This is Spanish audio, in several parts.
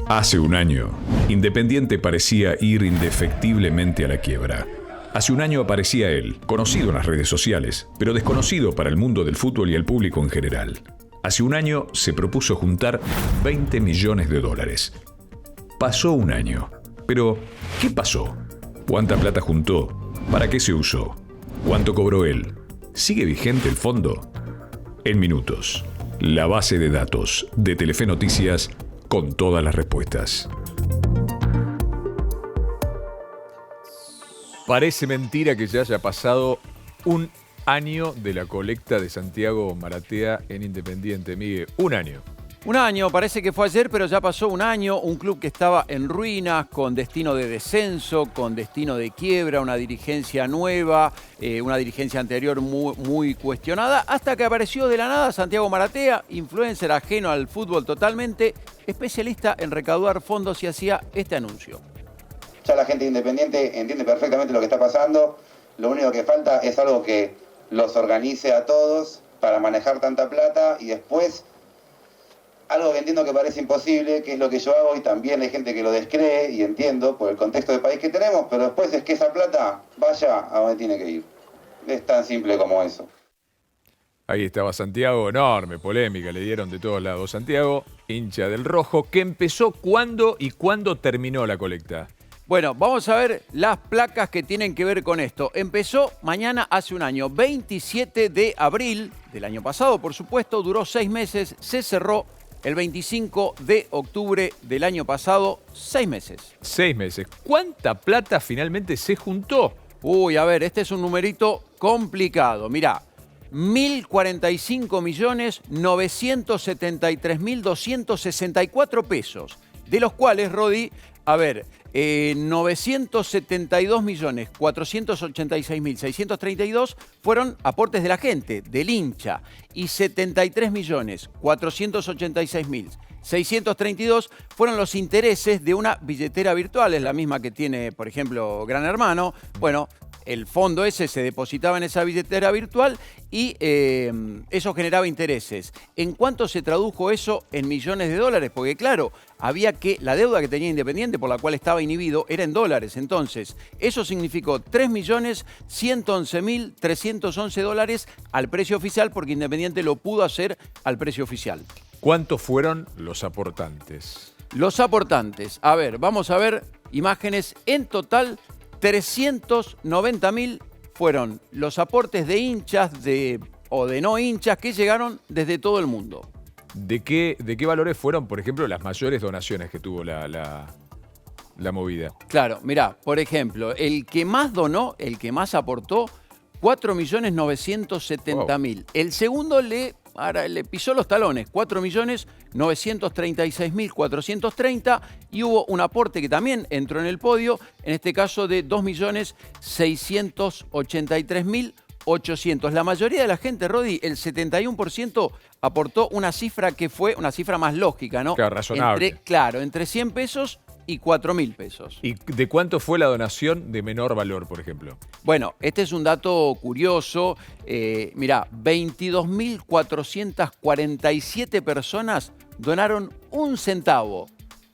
Hace un año, Independiente parecía ir indefectiblemente a la quiebra. Hace un año aparecía él, conocido en las redes sociales, pero desconocido para el mundo del fútbol y el público en general. Hace un año se propuso juntar 20 millones de dólares. Pasó un año. Pero, ¿qué pasó? ¿Cuánta plata juntó? ¿Para qué se usó? ¿Cuánto cobró él? ¿Sigue vigente el fondo? En minutos, la base de datos de Telefe Noticias con todas las respuestas. Parece mentira que ya haya pasado un año de la colecta de Santiago Maratea en Independiente. Miguel, un año. Un año, parece que fue ayer, pero ya pasó un año. Un club que estaba en ruinas, con destino de descenso, con destino de quiebra, una dirigencia nueva, una dirigencia anterior muy cuestionada, hasta que apareció de la nada Santiago Maratea, influencer ajeno al fútbol totalmente, especialista en recaudar fondos, y hacía este anuncio. Ya la gente Independiente entiende perfectamente lo que está pasando. Lo único que falta es algo que los organice a todos para manejar tanta plata, y después algo que entiendo que parece imposible, que es lo que yo hago, y también hay gente que lo descree, y entiendo por el contexto del país que tenemos, pero después es que esa plata vaya a donde tiene que ir. Es tan simple como eso. Ahí estaba Santiago, enorme polémica, le dieron de todos lados. Santiago, hincha del Rojo, que empezó cuándo y cuándo terminó la colecta. Bueno, vamos a ver las placas que tienen que ver con esto. Empezó mañana hace un año, 27 de abril del año pasado, por supuesto, duró 6 meses, se cerró el 25 de octubre del año pasado, 6 meses. 6 meses. ¿Cuánta plata finalmente se juntó? Uy, a ver, este es un numerito complicado. Mirá, 1.045.973.264 pesos, de los cuales, Rodi, a ver, 972.486.632 fueron aportes de la gente, del hincha, y 73.486.632 fueron los intereses de una billetera virtual, es la misma que tiene, por ejemplo, Gran Hermano. Bueno, el fondo ese se depositaba en esa billetera virtual y eso generaba intereses. ¿En cuánto se tradujo eso en millones de dólares? Porque claro, la deuda que tenía Independiente, por la cual estaba inhibido, era en dólares. Entonces, eso significó 3.111.311 dólares al precio oficial, porque Independiente lo pudo hacer al precio oficial. ¿Cuántos fueron los aportantes? Los aportantes, a ver, vamos a ver imágenes. En total, 390.000 fueron los aportes de hinchas o de no hinchas que llegaron desde todo el mundo. ¿De qué valores fueron, por ejemplo, las mayores donaciones que tuvo la movida? Claro, mirá, por ejemplo, el que más donó, el que más aportó, 4.970.000. Wow. El segundo le pisó los talones, 4.936.430, y hubo un aporte que también entró en el podio, en este caso de 2.683.800. La mayoría de la gente, Rodi, el 71%, aportó una cifra que fue una cifra más lógica, ¿no? Claro, razonable. Entre 100 pesos y 4.000 pesos. ¿Y de cuánto fue la donación de menor valor, por ejemplo? Bueno, este es un dato curioso. Mirá, 22.447 personas donaron 1 centavo.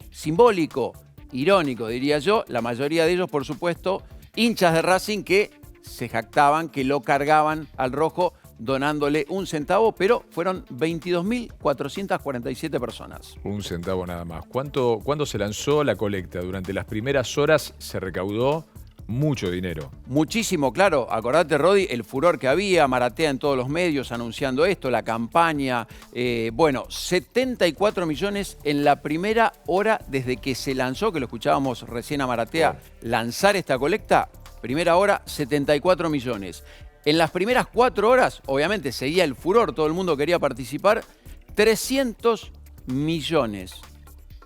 Simbólico, irónico, diría yo. La mayoría de ellos, por supuesto, hinchas de Racing que se jactaban, que lo cargaban al Rojo donándole 1 centavo, pero fueron 22.447 personas. 1 centavo nada más. ¿Cuándo se lanzó la colecta? Durante las primeras horas se recaudó mucho dinero. Muchísimo, claro. Acordate, Rodi, el furor que había, Maratea en todos los medios anunciando esto, la campaña. 74 millones en la primera hora desde que se lanzó, que lo escuchábamos recién a Maratea lanzar esta colecta. Primera hora, 74 millones. En las primeras 4 horas, obviamente, seguía el furor, todo el mundo quería participar, 300 millones,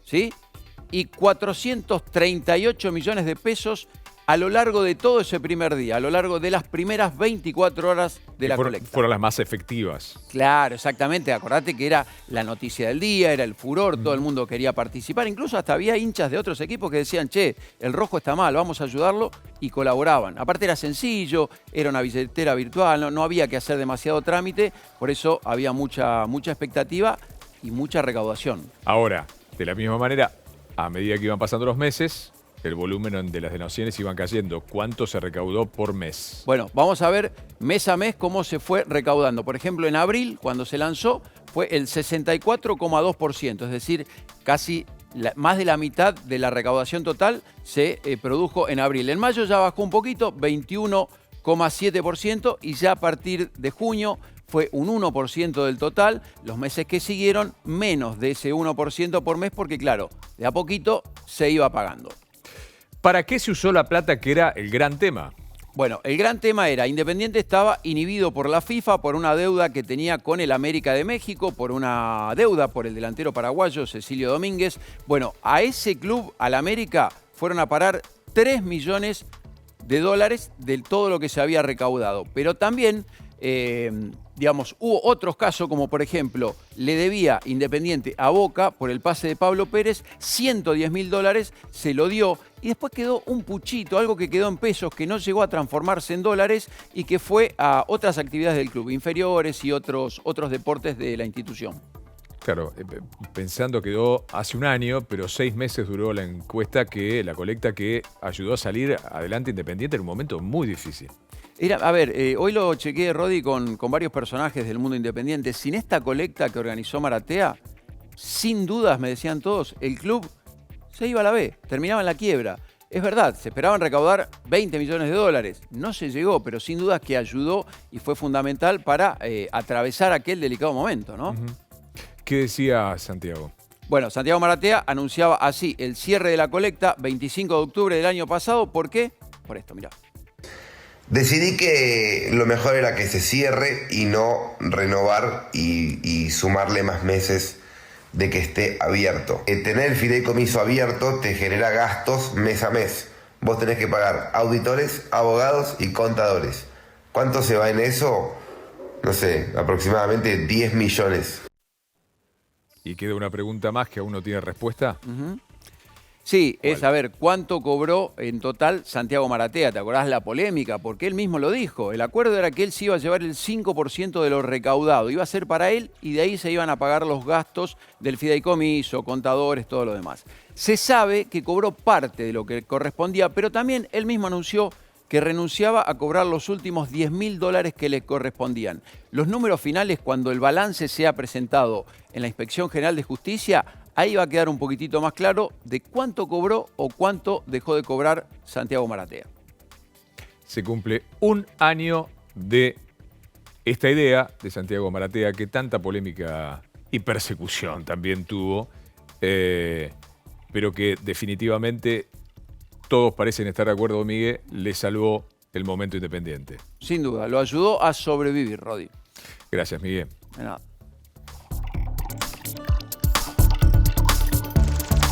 ¿sí? Y 438 millones de pesos a lo largo de todo ese primer día, a lo largo de las primeras 24 horas de la colecta. Fueron las más efectivas. Claro, exactamente. Acordate que era la noticia del día, era el furor, todo el mundo quería participar. Incluso hasta había hinchas de otros equipos que decían, che, el Rojo está mal, vamos a ayudarlo, y colaboraban. Aparte era sencillo, era una billetera virtual, no había que hacer demasiado trámite, por eso había mucha expectativa y mucha recaudación. Ahora, de la misma manera, a medida que iban pasando los meses, el volumen de las donaciones iban cayendo. ¿Cuánto se recaudó por mes? Bueno, vamos a ver mes a mes cómo se fue recaudando. Por ejemplo, en abril, cuando se lanzó, fue el 64,2%, es decir, casi más de la mitad de la recaudación total se produjo en abril. En mayo ya bajó un poquito, 21,7%, y ya a partir de junio fue un 1% del total. Los meses que siguieron, menos de ese 1% por mes, porque claro, de a poquito se iba pagando. ¿Para qué se usó la plata, que era el gran tema? Bueno, el gran tema era, Independiente estaba inhibido por la FIFA por una deuda que tenía con el América de México, por una deuda por el delantero paraguayo Cecilio Domínguez. Bueno, a ese club, al América, fueron a parar 3 millones de dólares de todo lo que se había recaudado. Pero también, digamos, hubo otros casos, como por ejemplo, le debía Independiente a Boca por el pase de Pablo Pérez, 110.000 dólares, se lo dio. Y después quedó un puchito, algo que quedó en pesos, que no llegó a transformarse en dólares y que fue a otras actividades del club, inferiores y otros deportes de la institución. Claro, pensando quedó hace un año, pero 6 meses duró la colecta que ayudó a salir adelante Independiente en un momento muy difícil. Hoy lo chequeé, Rodi, con varios personajes del mundo independiente. Sin esta colecta que organizó Maratea, sin dudas, me decían todos, el club se iba a la B, terminaba en la quiebra. Es verdad, se esperaban recaudar 20 millones de dólares. No se llegó, pero sin dudas que ayudó y fue fundamental para atravesar aquel delicado momento, ¿no? ¿Qué decía Santiago? Bueno, Santiago Maratea anunciaba así el cierre de la colecta 25 de octubre del año pasado. ¿Por qué? Por esto, mirá. Decidí que lo mejor era que se cierre y no renovar y sumarle más meses de que esté abierto. Tener el fideicomiso abierto te genera gastos mes a mes. Vos tenés que pagar auditores, abogados y contadores. ¿Cuánto se va en eso? No sé, aproximadamente 10 millones. Y queda una pregunta más que aún no tiene respuesta. Sí, es saber cuánto cobró en total Santiago Maratea. ¿Te acordás la polémica? Porque él mismo lo dijo. El acuerdo era que él se iba a llevar el 5% de lo recaudado. Iba a ser para él y de ahí se iban a pagar los gastos del fideicomiso, contadores, todo lo demás. Se sabe que cobró parte de lo que correspondía, pero también él mismo anunció que renunciaba a cobrar los últimos 10.000 dólares que le correspondían. Los números finales, cuando el balance sea presentado en la Inspección General de Justicia, ahí va a quedar un poquitito más claro de cuánto cobró o cuánto dejó de cobrar Santiago Maratea. Se cumple un año de esta idea de Santiago Maratea, que tanta polémica y persecución también tuvo, pero que definitivamente todos parecen estar de acuerdo, Miguel, le salvó el momento Independiente. Sin duda, lo ayudó a sobrevivir, Rodi. Gracias, Miguel. De nada.